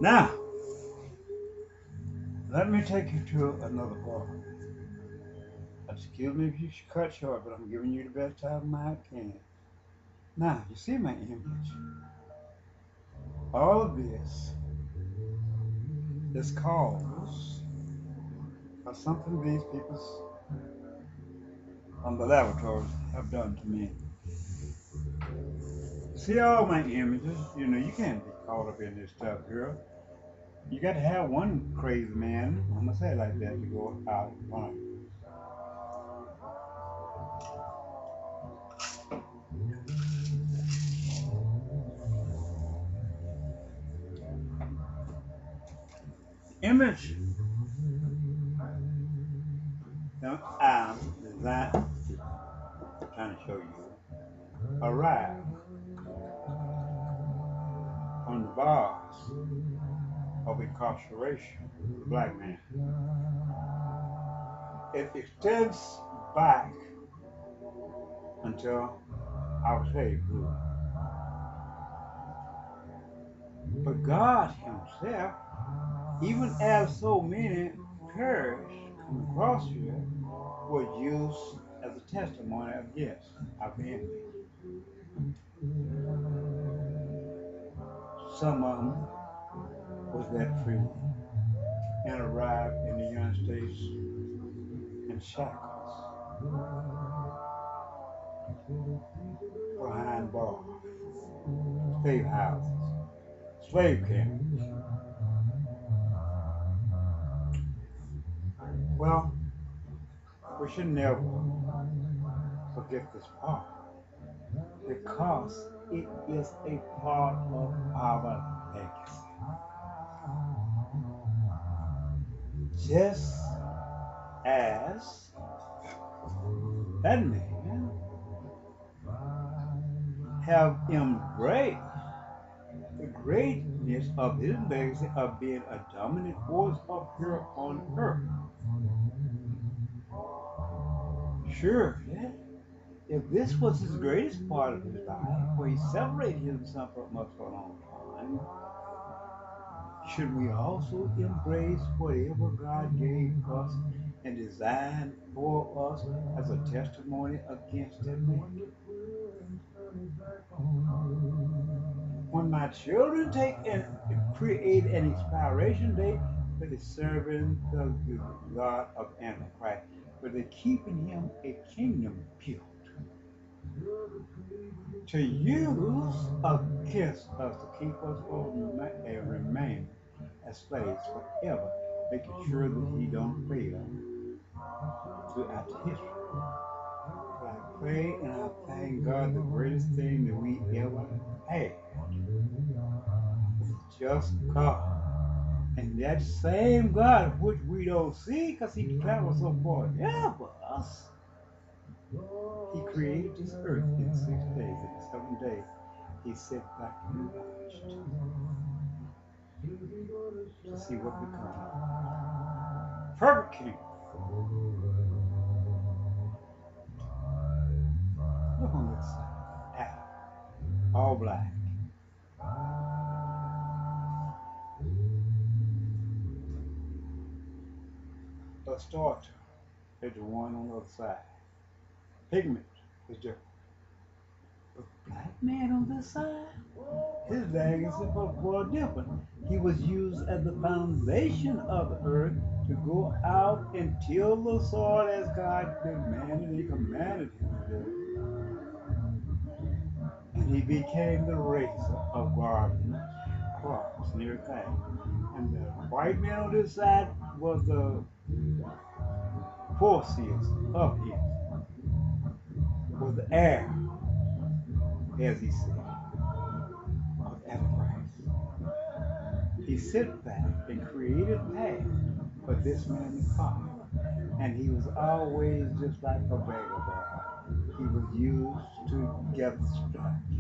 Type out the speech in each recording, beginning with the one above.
Now, let me take you to another part. Excuse me if you should cut short, but I'm giving you the best time I can. Now, you see my image. All of this is cause of something these people on the laboratories have done to me. See all my images, you can't be caught up in this stuff, girl. You got to have one crazy man, I'm gonna say it like that, to go out on. Image. Now, I'm designed, trying to show you, arrive on the bars of incarceration of the black man. It extends back until our slave group. But God Himself, even as so many perished come across here, was used as a testimony of yes, I've been. Some of them was that free and arrived in the United States in shackles, behind bars, slave houses, slave camps. Well, we should never forget this part because it is a part of our legacy. Just as that man have embraced the greatness of his legacy of being a dominant force up here on earth. Sure, yeah. If this was his greatest part of his life, where he separated himself from us for a long time, should we also embrace whatever God gave us and designed for us as a testimony against that man? When my children take and create an expiration date for the serving the God of Antichrist, but they're keeping him a kingdom built to use against us to keep us from and remain as slaves forever, making sure that he don't fail throughout the history. But I pray and I thank God the greatest thing that we ever had is just God. And that same God, which we don't see because he travels so far ahead of us, he created this earth in 6 days. In the 7th day, he sat back and watched to see what becomes. Perfect king. Look on this side. Adam, all black. A starter is the one on the other side. Pigment is different. But the black man on this side, his legacy was different. He was used as the foundation of the earth to go out and till the soil as God demanded and commanded him to do. And he became the raiser of gardens, crops, and everything. And the white man on this side was the forces of him, was the heir, as he said, of Antichrist. He sit back and created path for this man to come. And he was always just like a vagabond. He was used to gather strength.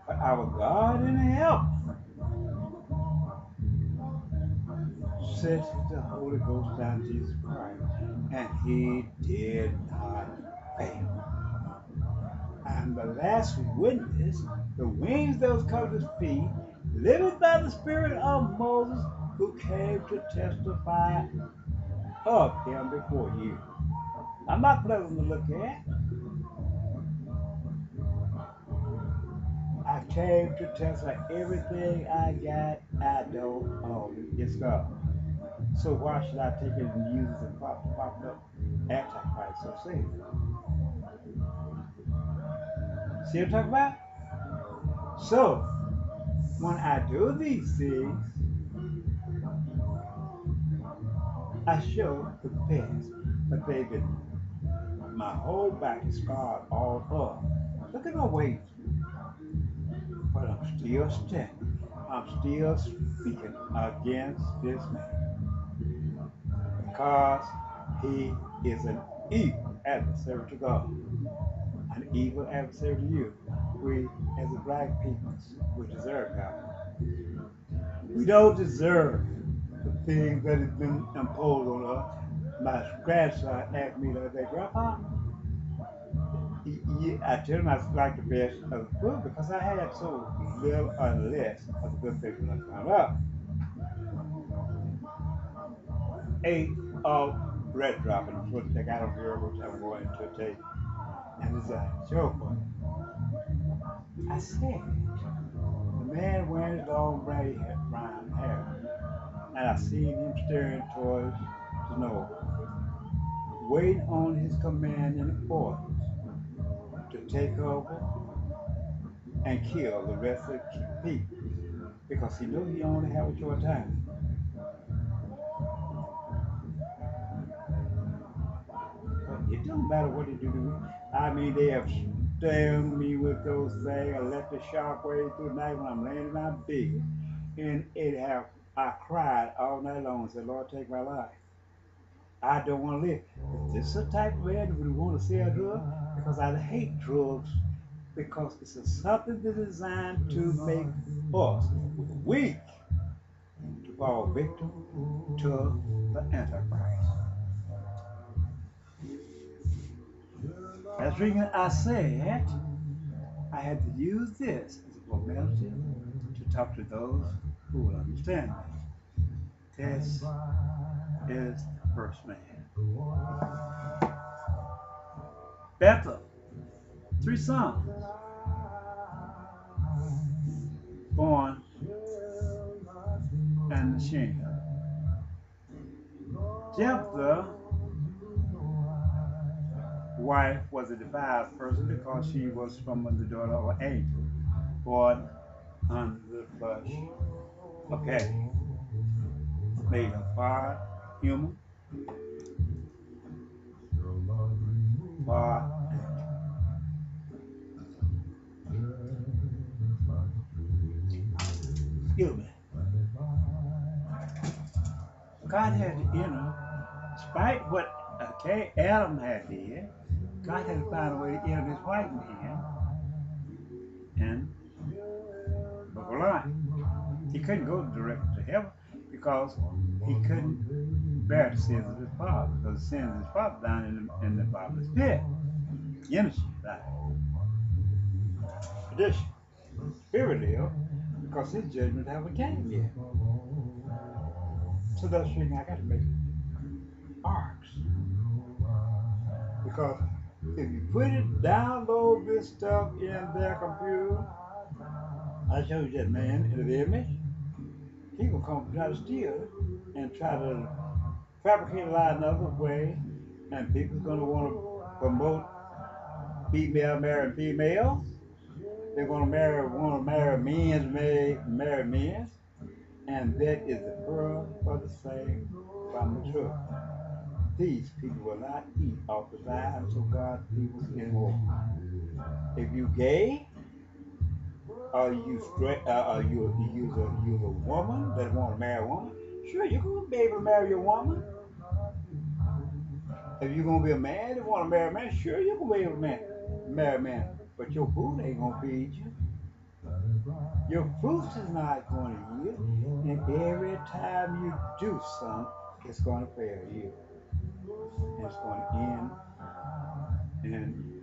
But our God in heaven sent the Holy Ghost down Jesus Christ, and he did not fail. I'm the last witness, the wings that was covered his feet, living by the spirit of Moses, who came to testify of him before you. I'm not pleasant to look at. I came to testify everything I got, I don't own it. It's God. So why should I take it and use it and pop up Antichrist? So say it. See what I'm talking about? So when I do these things, I show the best. But they've been, my whole back is scarred all up. Look at my weight. But I'm still standing. I'm still speaking against this man. Because he is an evil adversary to God. An evil adversary to you. We, as a black people, we deserve God. We don't deserve the things that has been imposed on us. My grandson asked me the other day, Grandpa, I tell him I like the best of the food because I had so little or less of the good things when I found out. Ate of red drop, and I'm supposed to take out of here, which I'm going to take, and it's a show for it. I said, the man wearing his long brown hair, and I seen him staring towards the north, waiting on his command and orders to take over and kill the rest of the people because he knew he only had a short time. But it don't matter what they do to me. I mean, they have stabbed me with those things. I left the shock wave through the night when I'm laying in my bed, and I cried all night long and said, Lord, take my life. I don't want to live. Is this the type of man who would want to sell drugs? Because I hate drugs because it's something that's designed to make us weak to fall victim to the Antichrist. That's the reason I said I had to use this as a formality to talk to those who will understand me. This is the first man. Bethel, 3 sons, born and Shem. Jephthah's wife was a defiled person because she was from the daughter of an angel, born under the flesh of Cain, made of fire, human, fire, excuse me. God had to enter, despite what Adam had did, God had to find a way to enter this white man and look alive. He couldn't go directly to heaven because he couldn't bear the sins of his father, because the sins of his father down in the father's pit. Innocent died. Tradition. Spirit live because his judgment haven't came yet. So that's the reason I got to make arcs. Because if you put it, download this stuff in their computer, I showed you that man in the image, he gonna come try to steal it and try to fabricate a lot another way, and people's gonna want to promote female marrying females. They're gonna want to marry men's marry men's, and that is the pearl for the same from the truth. These people will not eat off the vine until God people anymore. If you gay, or you straight, or you a woman that want to marry a woman, sure you're gonna be able to marry a woman. If you're gonna be a man that want to marry a man, sure you're gonna be able to marry a man. But your food ain't gonna feed you. Your fruits is not going to yield, and every time you do something, it's going to fail you. And it's going to end in